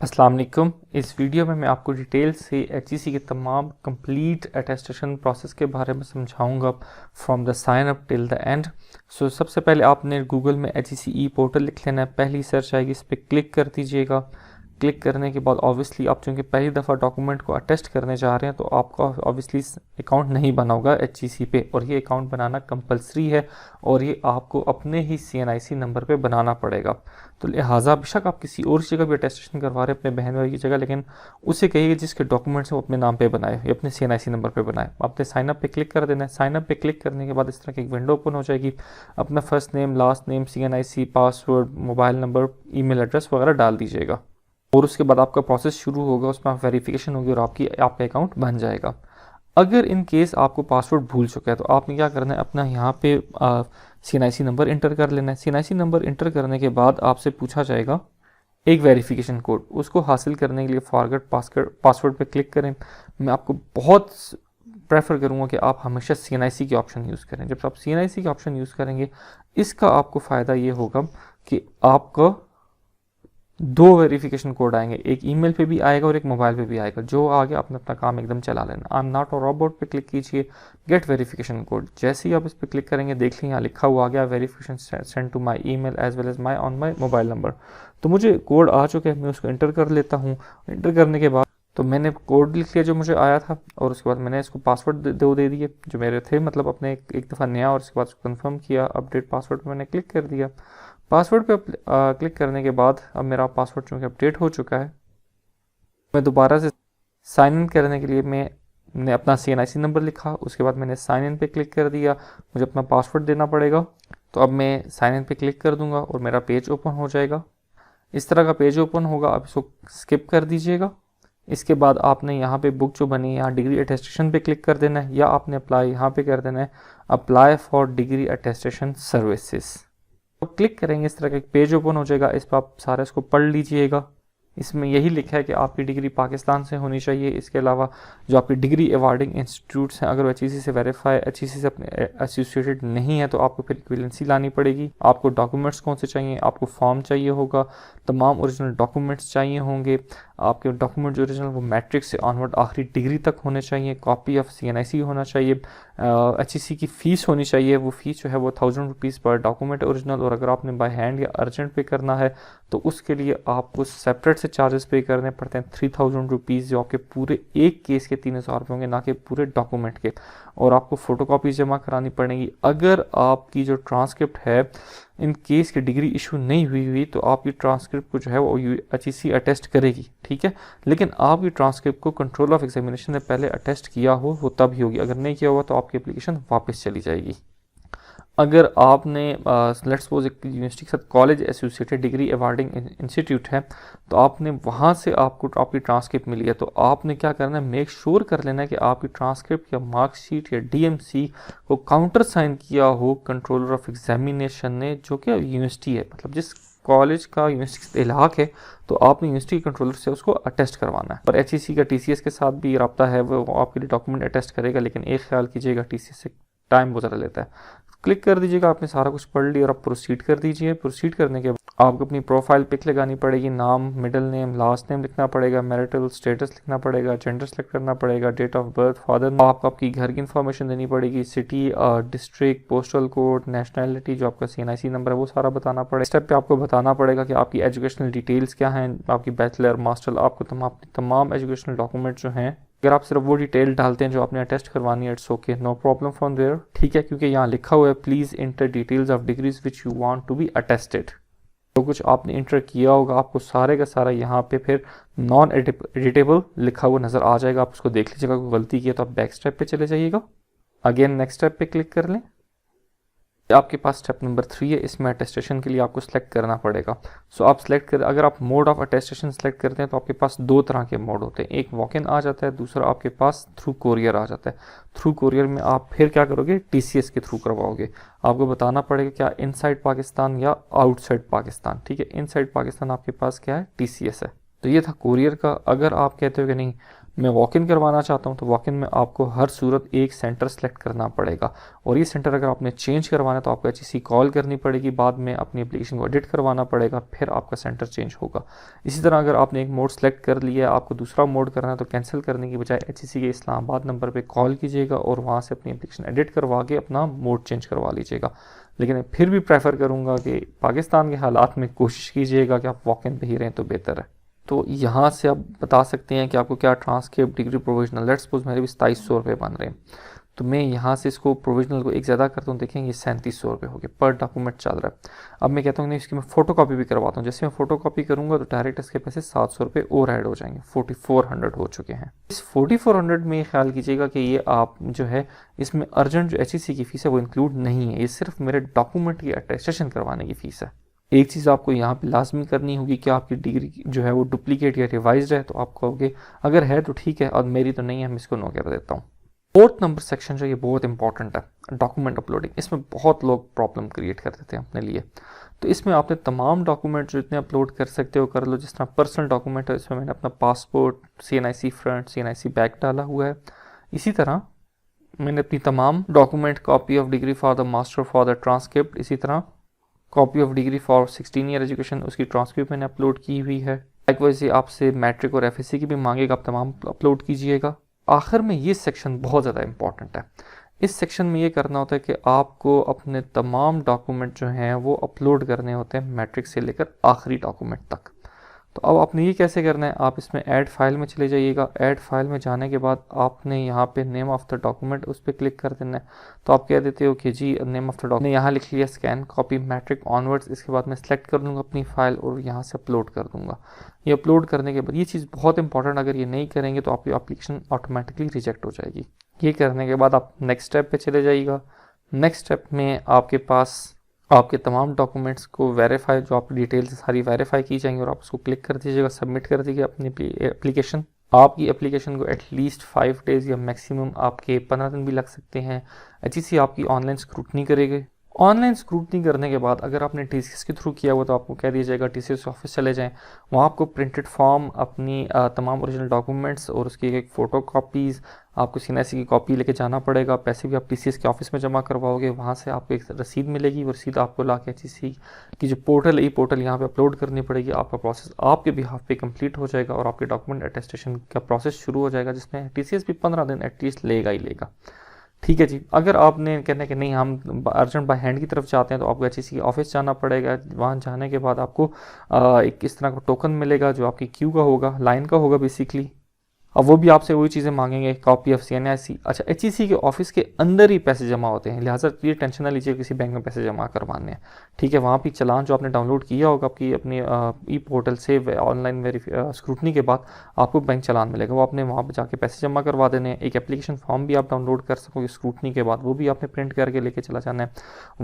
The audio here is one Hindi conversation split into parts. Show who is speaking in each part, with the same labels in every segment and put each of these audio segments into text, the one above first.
Speaker 1: अस्सलाम वालेकुम। इस वीडियो में मैं आपको डिटेल से एचईसी के तमाम कंप्लीट अटेस्टेशन प्रोसेस के बारे में समझाऊंगा from the sign up till the end. So सबसे पहले आपने गूगल में एचईसी ई पोर्टल लिख लेना है। पहली सर्च आएगी, इस पर क्लिक कर दीजिएगा। क्लिक करने के बाद ऑब्वियसली आप चूँकि पहली दफ़ा डॉक्यूमेंट को अटेस्ट करने जा रहे हैं तो आपका ऑब्वियसली अकाउंट नहीं बना होगा एचईसी पे, और ये अकाउंट बनाना कंपलसरी है और ये आपको अपने ही सीएनआईसी नंबर पे बनाना पड़ेगा। तो लिहाजा बेशक आप किसी और जगह भी अटेस्टेशन करवा रहे हैं अपने बहन भाई की जगह, लेकिन उसे कहिए जिसके डॉक्यूमेंट्स वो अपने नाम पे बनाए या अपने सीएनआईसी नंबर पे बनाए। आपने साइन अप पे क्लिक कर देना है। साइन अप पे क्लिक करने के बाद इस तरह की एक विंडो ओपन हो जाएगी। अपना first name, last name, CNIC, password, mobile number, email address वगैरह डाल दीजिएगा और उसके बाद आपका प्रोसेस शुरू होगा, उसमें आप वेरिफिकेशन होगी और आपका अकाउंट बन जाएगा। अगर इन केस आपको पासवर्ड भूल चुका है तो आपने क्या करना है, अपना यहाँ पे सीएनआईसी नंबर इंटर कर लेना है। सीएनआईसी नंबर इंटर करने के बाद आपसे पूछा जाएगा एक वेरिफिकेशन कोड। उसको हासिल करने के लिए फॉरगेट पासवर्ड पे क्लिक करें। मैं आपको बहुत प्रेफर करूँगा कि आप हमेशा सीएनआईसी की ऑप्शन यूज़ करें। जब आप सीएनआईसी की ऑप्शन यूज़ करेंगे इसका आपको फ़ायदा ये होगा कि आपका दो वेरिफिकेशन कोड आएंगे, एक ईमेल पे भी आएगा और एक मोबाइल पे भी आएगा। जो आगे आपने अपना काम एकदम चला लेना। I am not a robot पे क्लिक कीजिए, गेट वेरिफिकेशन कोड। जैसे ही आप इस पर क्लिक करेंगे देख लीजिए यहाँ लिखा हुआ आ गया verification send to my email as well as my mobile number. तो मुझे कोड आ चुका है, मैं उसको एंटर कर लेता हूँ। एंटर करने के बाद तो मैंने कोड लिख लिया जो मुझे आया था और उसके बाद मैंने इसको पासवर्ड दे दिए जो मेरे थे, मतलब अपने एक दफ़ा नया, और उसके बाद उसको कन्फर्म किया। अपडेट पासवर्ड पर मैंने क्लिक कर दिया। पासवर्ड पे क्लिक करने के बाद अब मेरा पासवर्ड चूँकि अपडेट हो चुका है, मैं दोबारा से साइन इन करने के लिए मैंने अपना सीएनआईसी नंबर लिखा। उसके बाद मैंने साइन इन पे क्लिक कर दिया। मुझे अपना पासवर्ड देना पड़ेगा, तो अब मैं साइन इन पे क्लिक कर दूंगा और मेरा पेज ओपन हो जाएगा। इस तरह का पेज ओपन होगा, आप इसको स्किप कर दीजिएगा। इसके बाद आपने यहाँ पे बुक जो बनी है यहाँ डिग्री अटेस्टेशन पे क्लिक कर देना है, या आपने अप्लाई यहाँ पे कर देना है apply for degree attestation services. तो क्लिक करेंगे इस तरह का एक पेज ओपन हो जाएगा। इस पर आप सारा इसको पढ़ लीजिएगा। इसमें यही लिखा है कि आपकी डिग्री पाकिस्तान से होनी चाहिए। इसके अलावा जो आपकी डिग्री अवार्डिंग इंस्टीट्यूट्स हैं, अगर वो एचईसी से वेरीफाई, एचईसी से अपने एसोसिएटेड नहीं है तो आपको फिर इक्विवेलेंसी लानी पड़ेगी। आपको डॉक्यूमेंट्स कौन से चाहिए, आपको फॉर्म चाहिए होगा, तमाम ओरिजिनल डॉक्यूमेंट्स चाहिए होंगे। आपके डॉक्यूमेंट जो ओरिजिनल वो मैट्रिक से ऑनवर्ड आखिरी डिग्री तक होने चाहिए। कॉपी ऑफ सीएनआईसी होना चाहिए। एचईसी की फ़ीस होनी चाहिए। वो फ़ीस जो है वो 1000 रुपीज़ पर डॉक्यूमेंट ओरिजिनल, और अगर आपने बाय हैंड या अर्जेंट पे करना है तो उसके लिए आपको सेपरेट से चार्जेस पे करने पड़ते हैं 3000 रुपीज़, जो आपके पूरे एक केस के 3000 रुपये होंगे, ना कि पूरे डॉक्यूमेंट के। और आपको फ़ोटोकॉपी जमा करानी पड़ेगी। अगर आपकी जो ट्रांसक्रिप्ट है इन केस की डिग्री इशू नहीं हुई तो आपकी ट्रांसक्रिप्ट को जो है वो एचईसी अटेस्ट करेगी, ठीक है। लेकिन आपकी ट्रांसक्रिप्ट को कंट्रोल ऑफ एग्जामिनेशन ने पहले अटेस्ट किया हो वो तब ही होगी, अगर नहीं किया हुआ तो आपकी एप्लीकेशन वापस चली जाएगी। अगर आपने लेट्स सपोज एक यूनिवर्सिटी के साथ college associated degree awarding institute है तो आपने वहाँ से आपको आपकी ट्रांसक्रिप्ट मिली है, तो आपने क्या करना है, मेक श्योर कर लेना है कि आपकी ट्रांसक्रिप्ट या मार्कशीट या डीएमसी को काउंटर साइन किया हो कंट्रोलर ऑफ एग्जामिनेशन ने, जो कि यूनिवर्सिटी है, मतलब जिस कॉलेज का यूनिवर्सिटी इलाक है तो आपने यूनिवर्सिटी कंट्रोलर से उसको अटेस्ट करवाना है। और एचईसी का टीसीएस के साथ भी रब्ता है, वो आपके लिए डॉक्यूमेंट अटेस्ट करेगा, लेकिन एक ख्याल कीजिएगा टीसीएस से टाइम बहुत ज़्यादा लेता है। क्लिक कर दीजिएगा, आपने सारा कुछ पढ़ लिया और आप प्रोसीड कर दीजिए। प्रोसीड करने के बाद आपको अपनी प्रोफाइल पिक लगानी पड़ेगी, नाम, मिडिल नेम, लास्ट नेम लिखना पड़ेगा, मैरिटल स्टेटस लिखना पड़ेगा, जेंडर सेलेक्ट करना पड़ेगा, डेट ऑफ बर्थ, फादर, आपको आपकी घर की इन्फॉर्मेशन देनी पड़ेगी, city, district, postal code, nationality, जो आपका सीएनआईसी नंबर है वो सारा बताना पड़ेगा। स्टेप पे आपको बताना पड़ेगा कि आपकी एजुकेशनल डिटेल्स क्या हैं, आपकी बैचलर, मास्टर, आपको तमाम एजुकेशनल डॉक्यूमेंट जो हैं। अगर आप सिर्फ वो डिटेल डालते हैं जो आपने अटेस्ट करवानी है, it's okay, no problem from there, ठीक है, क्योंकि यहाँ लिखा हुआ है please enter details of degrees which you want to be attested. जो कुछ आपने इंटर किया होगा आपको सारे का सारा यहाँ पे फिर नॉन एडिटेबल लिखा हुआ नज़र आ जाएगा। आप उसको देख लीजिएगा, कोई गलती की है तो आप बैक स्टेप पे चले जाइएगा। अगेन नेक्स्ट स्टेप पे क्लिक कर लें। आपके पास स्टेप नंबर 3 है, इसमें अटेस्टेशन के लिए आपको सेलेक्ट करना पड़ेगा। सो आप सेलेक्ट कर, अगर आप मोड ऑफ अटेस्टेशन सेलेक्ट करते हैं तो आपके पास दो तरह के मोड होते हैं, एक वॉक इन आ जाता है, दूसरा आपके पास थ्रू कोरियर आ जाता है। थ्रू कोरियर में आप फिर क्या करोगे, टीसीएस के थ्रू करवाओगे। आपको बताना पड़ेगा क्या इनसाइड पाकिस्तान या आउटसाइड पाकिस्तान, ठीक है। इनसाइड पाकिस्तान आपके पास क्या है, टीसीएस है, तो ये था कोरियर का। अगर आप कहते हो कि नहीं मैं वॉक इन करवाना चाहता हूँ, तो वॉक इन में आपको हर सूरत एक सेंटर सेलेक्ट करना पड़ेगा, और ये सेंटर अगर आपने चेंज करवाना है तो आपको HEC कॉल करनी पड़ेगी, बाद में अपनी एप्लीकेशन को एडिट करवाना पड़ेगा, फिर आपका सेंटर चेंज होगा। इसी तरह अगर आपने एक मोड सेलेक्ट कर लिया है, आपको दूसरा मोड करना है, तो कैंसिल करने की बजाय HEC के इस्लामाबाद नंबर पर कॉल कीजिएगा और वहाँ से अपनी एप्लीकेशन एडिट करवा के अपना मोड चेंज करवा लीजिएगा। लेकिन फिर भी प्रेफर करूँगा कि पाकिस्तान के हालात में कोशिश कीजिएगा कि आप वॉक इन पे ही रहें तो बेहतर है। तो यहाँ से आप बता सकते हैं कि आपको क्या transcript, degree, provisional, let's suppose मेरे भी 2700 रुपये बन रहे हैं, तो मैं यहाँ से इसको प्रोविजनल को एक ज़्यादा करता हूँ, देखेंगे 3700 रुपये हो गए पर डॉक्यूमेंट चल रहा है। अब मैं कहता हूँ नहीं इसकी मैं फ़ोटो कॉपी भी करवाता हूँ, जैसे मैं फ़ोटो कॉपी करूँगा तो डायरेक्ट इसके पैसे 700 रुपये और ऐड हो जाएंगे, 4400 हो चुके हैं। इस 4400 में ख्याल कीजिएगा कि ये आप जो है इसमें अर्जेंट जो HEC की फ़ीस है वो इंक्लूड नहीं है, ये सिर्फ मेरे डॉक्यूमेंट की अटेस्टेशन करवाने की फ़ीस है। एक चीज़ आपको यहाँ पे लाजमी करनी होगी कि आपकी डिग्री जो है वो डुप्लीकेट या रिवाइज्ड है, तो आप कहोगे अगर है तो ठीक है और मेरी तो नहीं है, मैं इसको नो कर देता हूँ। 4th नंबर सेक्शन जो ये बहुत इंपॉर्टेंट है, डॉक्यूमेंट अपलोडिंग। इसमें बहुत लोग प्रॉब्लम क्रिएट कर देते हैं अपने लिए। तो इसमें आपने तमाम डॉक्यूमेंट जो इतने अपलोड कर सकते हो कर लो। जिस तरह पर्सनल डॉक्यूमेंट है, इसमें मैंने अपना passport, CNIC front, CNIC back डाला हुआ है। इसी तरह मैंने अपनी तमाम document, copy of degree for the master for the transcript, इसी तरह copy of degree for 16 year education, उसकी ट्रांसक्रिप्ट मैंने अपलोड की हुई है। लाइकवाइज ये आपसे मैट्रिक और FSC की भी मांगेगा, आप तमाम अपलोड कीजिएगा। आखिर में ये सेक्शन बहुत ज़्यादा इंपॉर्टेंट है। इस सेक्शन में ये करना होता है कि आपको अपने तमाम डॉक्यूमेंट जो हैं वो अपलोड करने होते हैं, मैट्रिक से लेकर आखिरी डॉक्यूमेंट तक। तो अब आपने ये कैसे करना है, आप इसमें ऐड फाइल में चले जाइएगा। ऐड फाइल में जाने के बाद आपने यहाँ पे नेम ऑफ़ द डॉक्यूमेंट उस पर क्लिक कर देना है। तो आप कह देते हो कि जी नेम ऑफ़ द डॉक्यूमेंट, यहाँ लिख लिया स्कैन कॉपी मैट्रिक ऑनवर्ड्स। इसके बाद मैं सेलेक्ट कर लूँगा अपनी फ़ाइल और यहाँ से अपलोड कर दूँगा। ये अपलोड करने के बाद ये चीज़ बहुत इंपॉर्टेंट, अगर ये नहीं करेंगे तो आपकी एप्लीकेशन ऑटोमेटिकली रिजेक्ट हो जाएगी। ये करने के बाद आप नेक्स्ट स्टेप पे चले जाइएगा। नेक्स्ट स्टेप में आपके पास आपके तमाम डॉक्यूमेंट्स को वेरीफाई, जो आपकी डिटेल्स सारी वेरीफाई की जाएंगी, और आप उसको क्लिक कर दीजिएगा, सबमिट कर दीजिएगा अपनी एप्लीकेशन। आपकी एप्लीकेशन को एटलीस्ट 5 डेज़ या मैक्सिमम आपके 15 दिन भी लग सकते हैं। HEC आपकी ऑनलाइन स्क्रूटनी करेगी। ऑनलाइन स्क्रूटनी करने के बाद अगर आपने TCS के थ्रू किया हुआ तो आपको कह दिया जाएगा TCS ऑफिस चले जाएं, वहाँ आपको प्रिंटेड फॉर्म, अपनी तमाम ओरिजिनल डॉक्यूमेंट्स और उसकी एक फ़ोटो कॉपीज़, आपको CNIC की कॉपी लेके जाना पड़ेगा। पैसे भी आप TCS के ऑफिस में जमा करवाओगे, वहाँ से आपको एक रसीद मिलेगी। वो रसीद आपको ला के HEC की जो पोर्टल ई पोर्टल यहाँ पे अपलोड करनी पड़ेगी। आपका प्रोसेस आपके बिहाफ पे कंप्लीट हो जाएगा और आपके डॉक्यूमेंट अटेस्टेशन का प्रोसेस शुरू हो जाएगा, जिसमें TCS भी 15 दिन एटलीस्ट लेगा ही लेगा। ठीक है जी। अगर आपने कहना है कि नहीं हम अर्जेंट बाय हैंड की तरफ चाहते हैं, तो आपको HEC के ऑफिस जाना पड़ेगा। वहाँ जाने के बाद आपको एक इस तरह का टोकन मिलेगा जो आपकी क्यू का होगा, लाइन का होगा बेसिकली। अब वो भी आपसे वही चीज़ें मांगेंगे, कॉपी ऑफ CNIC। अच्छा, HEC के ऑफिस के अंदर ही पैसे जमा होते हैं, लिहाजा ये टेंशन ना लीजिए किसी बैंक में पैसे जमा करवाने हैं। ठीक है, वहाँ भी चालान जो आपने डाउनलोड किया होगा आपकी अपनी ई पोर्टल से ऑनलाइन स्क्रूटनी के बाद आपको बैंक चालान मिलेगा, वो आपने वहाँ पर जाके पैसे जमा करवा देने हैं। एक एप्लीकेशन फॉर्म भी आप डाउनलोड कर सकोगे स्क्रूटनी के बाद, वो भी आपने प्रिंट करके लेके चला जाना है।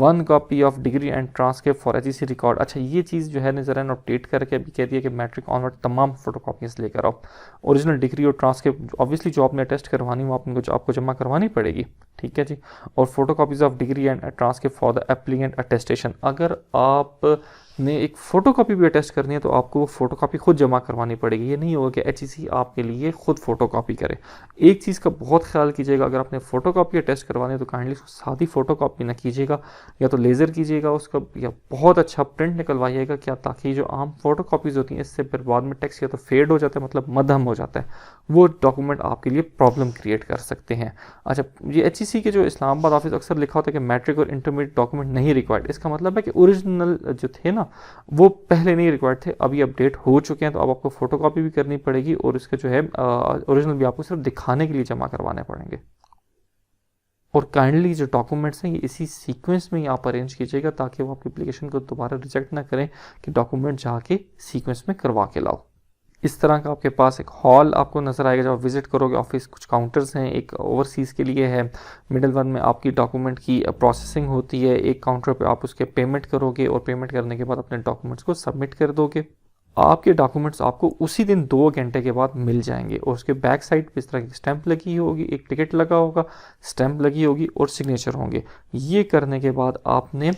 Speaker 1: 1 copy of degree and transcript for HEC record. अच्छा, ये चीज़ जो है ज़रा अपडेट करके अभी कह दिया कि मैट्रिक ऑनवर्ड तमाम फोटो कॉपीज लेकर आओ। ओरिजिनल डिग्री ट्रांसक्रिप्ट ऑब्वियसली जो आपने टेस्ट करवानी वो आपको जमा करवानी पड़ेगी। ठीक है जी। और photo copies of degree and transcript for the applicant attestation. अगर आपने एक फ़ोटो कॉपी भी अटेस्ट करनी है तो आपको वो फ़ोटो कॉपी खुद जमा करवानी पड़ेगी। ये नहीं होगा कि HEC आपके लिए खुद फ़ोटो कॉपी करे। एक चीज़ का बहुत ख्याल कीजिएगा, अगर आपने फ़ोटो कॉपी अटेस्ट करवानी है तो काइंडली उसको सादी फ़ोटो कॉपी ना कीजिएगा, या तो लेज़र कीजिएगा उसका, या बहुत अच्छा प्रिंट निकलवाइएगा क्या, ताकि जो आम फ़ोटो कॉपीज़ होती हैं इससे फिर बाद में टेक्स्ट या तो फेड हो जाता है, मतलब मध्यम हो जाता है, वो डॉक्यूमेंट आपके लिए प्रॉब्लम क्रिएट कर सकते हैं। अच्छा, ये HEC के जो इस्लामाबाद ऑफिस अक्सर लिखा होता है कि मैट्रिक और इंटरमीडिएट डॉक्यूमेंट नहीं रिक्वायर्ड। इसका मतलब है कि ओरिजिनल जो थे ना वो पहले नहीं रिक्वायर्ड थे, अभी अपडेट हो चुके हैं, तो अब आपको फ़ोटो कॉपी भी करनी पड़ेगी और इसका जो है ओरिजिनल भी आपको सिर्फ दिखाने के लिए जमा करवाने पड़ेंगे। और काइंडली जो डॉक्यूमेंट्स हैं ये इसी सीक्वेंस में ही आप अरेंज कीजिएगा, ताकि वो आपकी एप्लीकेशन को दोबारा रिजेक्ट ना करें कि डॉक्यूमेंट जाके सीक्वेंस में करवा के लाओ। इस तरह का आपके पास एक हॉल आपको नज़र आएगा जब आप विजिट करोगे ऑफिस। कुछ काउंटर्स हैं, एक ओवरसीज़ के लिए है, मिडल वन में आपकी डॉक्यूमेंट की प्रोसेसिंग होती है, एक काउंटर पे आप उसके पेमेंट करोगे और पेमेंट करने के बाद अपने डॉक्यूमेंट्स को सबमिट कर दोगे। आपके डॉक्यूमेंट्स आपको उसी दिन 2 घंटे के बाद मिल जाएंगे और उसके बैक साइड पे इस तरह की स्टैंप लगी होगी, एक टिकट लगा होगा, स्टैंप लगी होगी और सिग्नेचर होंगे। ये करने के बाद आपने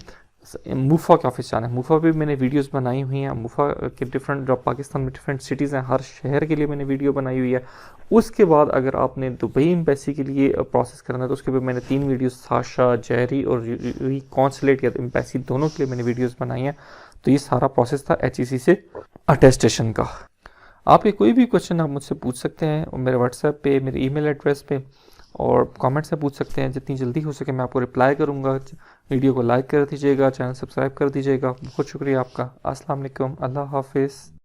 Speaker 1: मुफा के ऑफिस जाना है, मुफा पे भी मैंने वीडियोस बनाई हुई हैं। मुफा के डिफरेंट, जो पाकिस्तान में डिफरेंट सिटीज़ हैं, हर शहर के लिए मैंने वीडियो बनाई हुई है। उसके बाद अगर आपने दुबई एम्बेसी के लिए प्रोसेस करना है तो उसके बाद मैंने 3 वीडियोस साशा, जेरी और कॉन्सुलेट या एम्बेसी दोनों के लिए मैंने वीडियोस बनाई हैं। तो ये सारा प्रोसेस था HEC से अटेस्टेशन का। आप ये कोई भी क्वेश्चन आप मुझसे पूछ सकते हैं, और मेरे व्हाट्सएप पे, मेरे ईमेल एड्रेस पे और कमेंट से पूछ सकते हैं। जितनी जल्दी हो सके मैं आपको रिप्लाई करूँगा। वीडियो को लाइक कर दीजिएगा, चैनल सब्सक्राइब कर दीजिएगा। बहुत शुक्रिया आपका। अस्सलाम वालेकुम, अल्लाह हाफिज़।